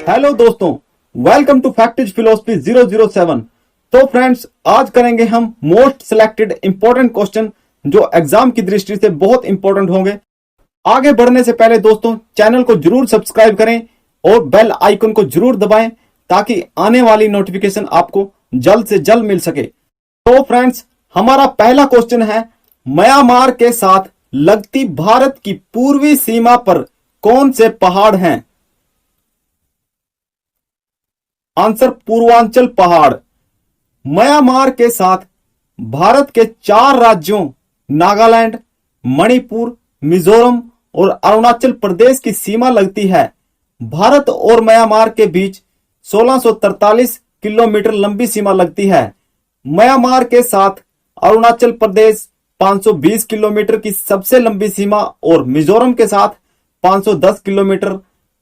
Hello दोस्तों, welcome to फैक्टिज philosophy 007। तो friends, आज करेंगे हम मोस्ट सिलेक्टेड इंपॉर्टेंट क्वेश्चन जो एग्जाम की दृष्टि से बहुत इंपॉर्टेंट होंगे। आगे बढ़ने से पहले दोस्तों, चैनल को जरूर सब्सक्राइब करें और बेल आइकन को जरूर दबाएं ताकि आने वाली नोटिफिकेशन आपको जल्द से जल्द मिल सके। तो फ्रेंड्स, हमारा पहला क्वेश्चन है, म्यांमार के साथ लगती भारत की पूर्वी सीमा पर कौन से पहाड़ हैं? आंसर पूर्वांचल पहाड़। म्यांमार के साथ भारत के 4 राज्यों नागालैंड, मणिपुर, मिजोरम और अरुणाचल प्रदेश की सीमा लगती है। भारत और म्यांमार के बीच 1643 किलोमीटर लंबी सीमा लगती है। म्यांमार के साथ अरुणाचल प्रदेश 520 किलोमीटर की सबसे लंबी सीमा और मिजोरम के साथ 510 किलोमीटर,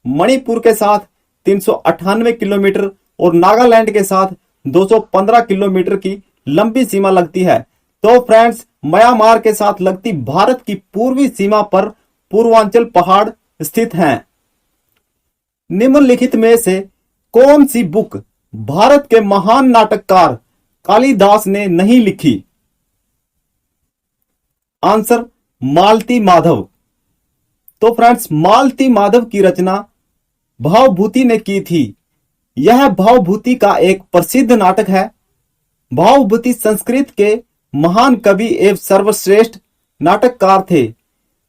मणिपुर के साथ 398 किलोमीटर और नागालैंड के साथ 215 किलोमीटर की लंबी सीमा लगती है। तो फ्रेंड्स, म्यांमार के साथ लगती भारत की पूर्वी सीमा पर पूर्वांचल पहाड़ स्थित हैं। निम्नलिखित में से कौन सी बुक भारत के महान नाटककार कालिदास ने नहीं लिखी? आंसर मालती माधव। तो फ्रेंड्स, मालती माधव की रचना भावभूति ने की थी। यह भावभूति का एक प्रसिद्ध नाटक है। भावभूति संस्कृत के महान कवि एवं सर्वश्रेष्ठ नाटककार थे।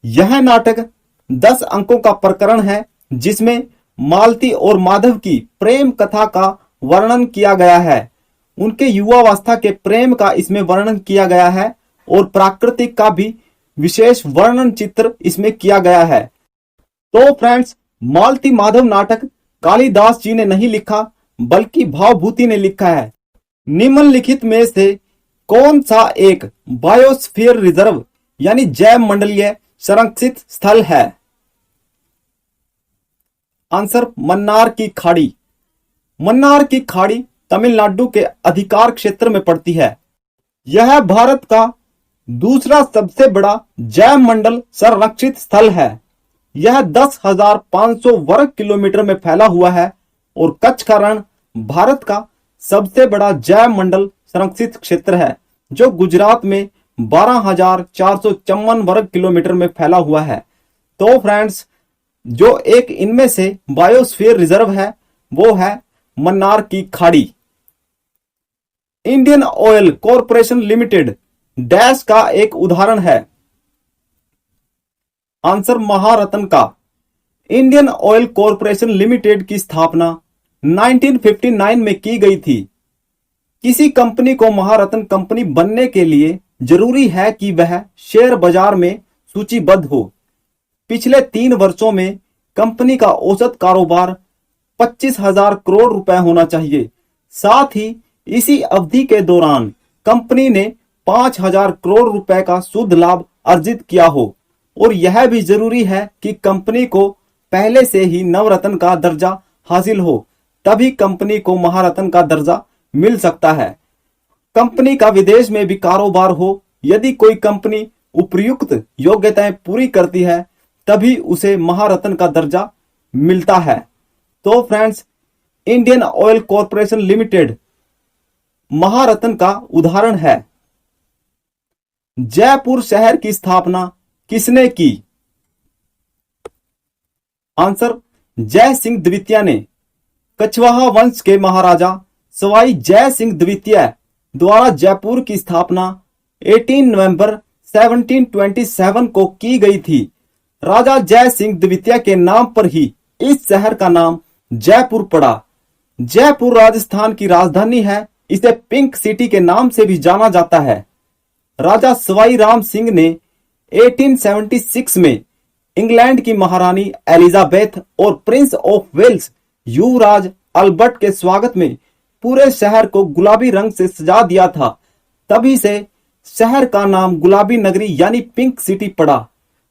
यह नाटक 10 अंकों का प्रकरण है जिसमें मालती और माधव की प्रेम कथा का वर्णन किया गया है। उनके युवावस्था के प्रेम का इसमें वर्णन किया गया है और प्राकृतिक का भी विशेष वर्णन चित्र इसमें किया गया है। तो फ्रेंड्स, मालती माधव नाटक कालिदास जी ने नहीं लिखा बल्कि भावभूति ने लिखा है। निम्नलिखित में से कौन सा एक बायोस्फीयर रिजर्व यानी जैव मंडलीय संरक्षित स्थल है? आंसर मन्नार की खाड़ी। मन्नार की खाड़ी तमिलनाडु के अधिकार क्षेत्र में पड़ती है। यह भारत का दूसरा सबसे बड़ा जैव मंडल संरक्षित स्थल है। यह 10,500 वर्ग किलोमीटर में फैला हुआ है और कच्छ का रण भारत का सबसे बड़ा जैव मंडल संरक्षित क्षेत्र है जो गुजरात में 12,454 वर्ग किलोमीटर में फैला हुआ है। तो फ्रेंड्स, जो एक इनमें से बायोस्फीयर रिजर्व है वो है मन्नार की खाड़ी। Indian Oil Corporation limited dash का एक उदाहरण है। आंसर महारत्न का। इंडियन ऑयल कॉरपोरेशन लिमिटेड की स्थापना 1959 में की गई थी। किसी कंपनी को महारत्न कंपनी बनने के लिए जरूरी है कि वह शेयर बाजार में सूचीबद्ध हो। पिछले 3 वर्षों में कंपनी का औसत कारोबार 25,000 करोड़ रुपए होना चाहिए। साथ ही इसी अवधि के दौरान कंपनी ने 5,000 करोड़ रुपए का शुद्ध लाभ अर्जित किया हो और यह भी जरूरी है कि कंपनी को पहले से ही नवरत्न का दर्जा हासिल हो, तभी कंपनी को महारत्न का दर्जा मिल सकता है। कंपनी का विदेश में भी कारोबार हो। यदि कोई कंपनी उपयुक्त योग्यताएं पूरी करती है तभी उसे महारत्न का दर्जा मिलता है। तो friends, Indian Oil Corporation Limited Maharatna का उदाहरण है। जयपुर शहर की स्थापना किसने की? आंसर जय सिंह द्वितीय ने। कछवाहा वंश के महाराजा सवाई जय सिंह द्वितीय द्वारा जयपुर की स्थापना 18 नवंबर 1727 को की गई थी। राजा जय सिंह द्वितीय के नाम पर ही इस शहर का नाम जयपुर पड़ा। जयपुर राजस्थान की राजधानी है। इसे पिंक सिटी के नाम से भी जाना जाता है। राजा सवाई राम सिंह ने 1876 में इंग्लैंड की महारानी एलिजाबेथ और प्रिंस ऑफ वेल्स युवराज अल्बर्ट के स्वागत में पूरे शहर को गुलाबी रंग से सजा दिया था। तभी से शहर का नाम गुलाबी नगरी यानी पिंक सिटी पड़ा।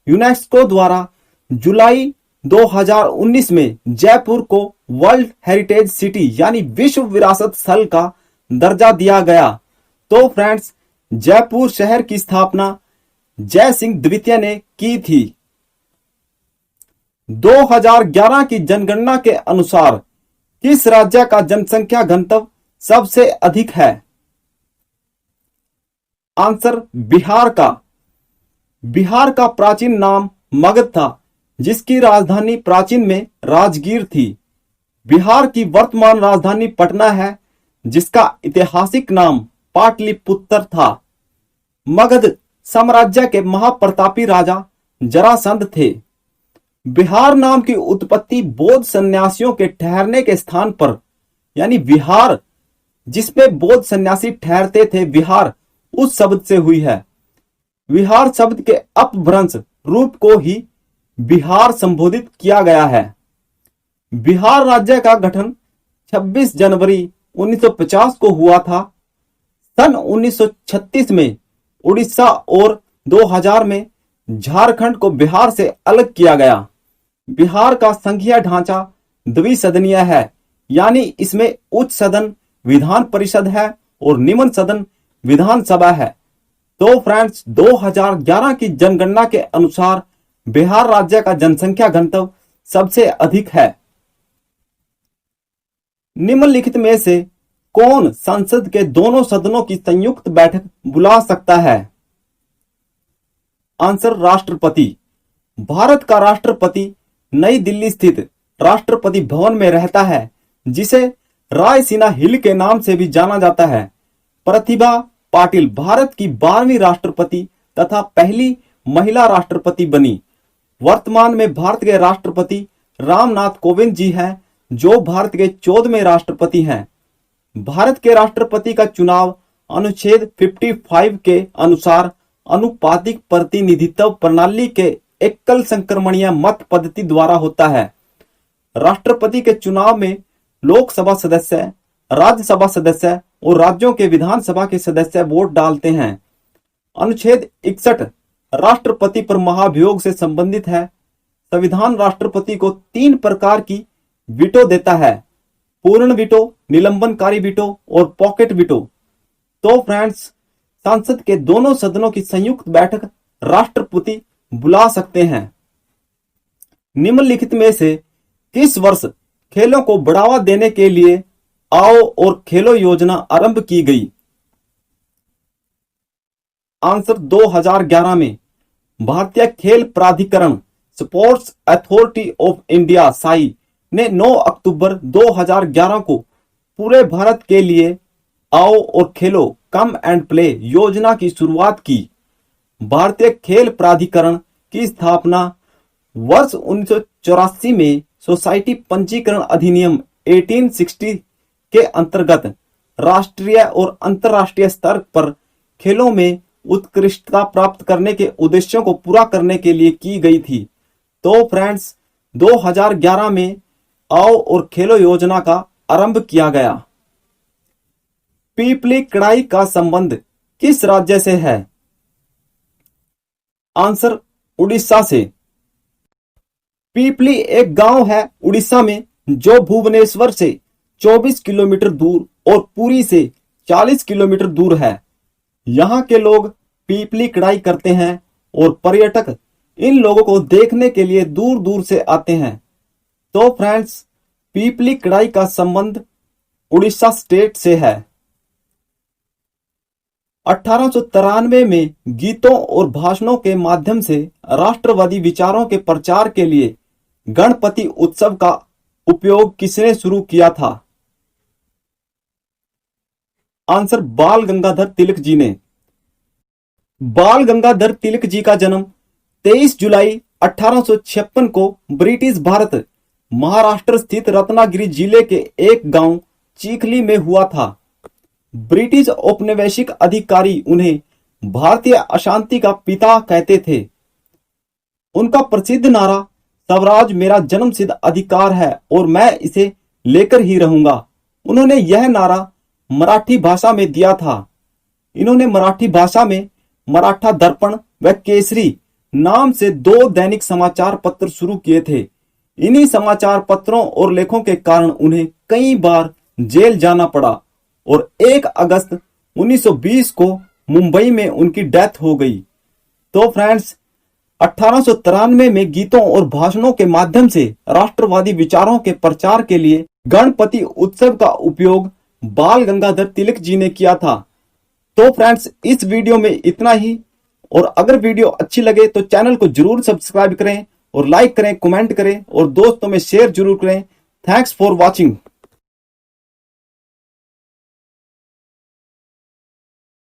यूनेस्को द्वारा जुलाई 2019 में जयपुर को वर्ल्ड हेरिटेज सिटी यानी विश्व विरासत स्थल का दर्जा दिया गया। तो फ्रेंड्स, जयपुर शहर की स्थापना जय सिंह द्वितीय ने की थी। 2011 की जनगणना के अनुसार किस राज्य का जनसंख्या घनत्व सबसे अधिक है? आंसर बिहार का। बिहार का प्राचीन नाम मगध था, जिसकी राजधानी प्राचीन में राजगीर थी। बिहार की वर्तमान राजधानी पटना है, जिसका ऐतिहासिक नाम पाटलिपुत्र था। मगध साम्राज्य के महाप्रतापी राजा जरासंध थे। बिहार नाम की उत्पत्ति बौद्ध सन्यासियों के ठहरने के स्थान पर, यानी विहार जिसमें बौद्ध सन्यासी ठहरते थे, विहार उस शब्द से हुई है। विहार शब्द के अपभ्रंश रूप को ही बिहार संबोधित किया गया है। बिहार राज्य का गठन 26 जनवरी 1950 को हुआ था। सन 1936 में उड़ीसा और 2000 में झारखंड को बिहार से अलग किया गया। बिहार का संघीय ढांचा द्विसदनीय है, यानी इसमें उच्च सदन विधान परिषद है और निम्न सदन विधानसभा है। तो फ्रेंड्स, 2011 की जनगणना के अनुसार बिहार राज्य का जनसंख्या घनत्व सबसे अधिक है। निम्नलिखित में से कौन संसद के दोनों सदनों की संयुक्त बैठक बुला सकता है? आंसर राष्ट्रपति। भारत का राष्ट्रपति नई दिल्ली स्थित राष्ट्रपति भवन में रहता है, जिसे रायसीना हिल के नाम से भी जाना जाता है। प्रतिभा पाटिल भारत की 12वीं राष्ट्रपति तथा पहली महिला राष्ट्रपति बनी। वर्तमान में भारत के राष्ट्रपति रामनाथ कोविंद जी हैं, जो भारत के 14वें राष्ट्रपति हैं। भारत के राष्ट्रपति का चुनाव अनुच्छेद 55 के अनुसार अनुपातिक प्रतिनिधित्व प्रणाली के एकल संक्रमणीय मत पद्धति द्वारा होता है। राष्ट्रपति के चुनाव में लोकसभा सदस्य, राज्यसभा सदस्य और राज्यों के विधानसभा के सदस्य वोट डालते हैं। अनुच्छेद 61 राष्ट्रपति पर महाभियोग से संबंधित है। संविधान राष्ट्रपति को 3 प्रकार की वीटो देता है: पूर्ण वीटो, निलंबनकारी वीटो और पॉकेट वीटो। तो फ्रेंड्स, संसद के दोनों सदनों की संयुक्त बैठक राष्ट्रपति बुला सकते हैं। निम्नलिखित में से किस वर्ष खेलों को बढ़ावा देने के लिए आओ और खेलो योजना आरंभ की गई? आंसर 2011 में। भारतीय खेल प्राधिकरण sports authority of India Sai ने 9 अक्टूबर 2011 को पूरे भारत के लिए आओ और खेलो कम एंड प्ले योजना की शुरुआत की। भारतीय खेल प्राधिकरण की स्थापना वर्ष 1984 में सोसाइटी पंजीकरण अधिनियम 1860 के अंतर्गत राष्ट्रीय और अंतर्राष्ट्रीय स्तर पर खेलों में उत्कृष्टता प्राप्त करने के उद्देश्यों को पूरा करने के लिए की गई थी। तो फ्रेंड्स, 2011 में आओ और खेलो योजना का आरंभ किया गया। पीपली कड़ाई का संबंध किस राज्य से है? आंसर उड़ीसा से। पीपली एक गांव है उड़ीसा में, जो भुवनेश्वर से 24 किलोमीटर दूर और पुरी से 40 किलोमीटर दूर है। यहाँ के लोग पीपली कड़ाई करते हैं और पर्यटक इन लोगों को देखने के लिए दूर दूर से आते हैं। तो फ्रेंड्स, पीपली कड़ाई का संबंध उड़ीसा स्टेट से है। 1893 में गीतों और भाषणों के माध्यम से राष्ट्रवादी विचारों के प्रचार के लिए गणपति उत्सव का उपयोग किसने शुरू किया था? आंसर बाल गंगाधर तिलक जी ने। बाल गंगाधर तिलक जी का जन्म 23 जुलाई 1856 को ब्रिटिश भारत महाराष्ट्र स्थित रत्नागिरी जिले के एक गांव चीखली में हुआ था। ब्रिटिश औपनिवेशिक अधिकारी उन्हें भारतीय अशांति का पिता कहते थे। उनका प्रसिद्ध नारा स्वराज मेरा जन्मसिद्ध अधिकार है और मैं इसे लेकर ही रहूंगा, उन्होंने यह नारा मराठी भाषा में दिया था। इन्होंने मराठी भाषा में मराठा दर्पण व केसरी नाम से 2 दैनिक समाचार पत्र शुरू किए थे। इन्हीं समाचार पत्रों और लेखों के कारण उन्हें कई बार जेल जाना पड़ा और 1 अगस्त 1920 को मुंबई में उनकी डेथ हो गई। तो फ्रेंड्स 1893 में गीतों और भाषणों के माध्यम से राष्ट्रवादी विचारों के प्रचार के लिए गणपति उत्सव का उपयोग बाल गंगाधर तिलक जी ने किया था। तो फ्रेंड्स इस वीडियो में इतना ही, और अगर वीडियो अच्छी लगे तो चैनल को जरूर सब्सक्राइब करें और लाइक करें, कमेंट करें और दोस्तों में शेयर जरूर करें। Thanks for watching.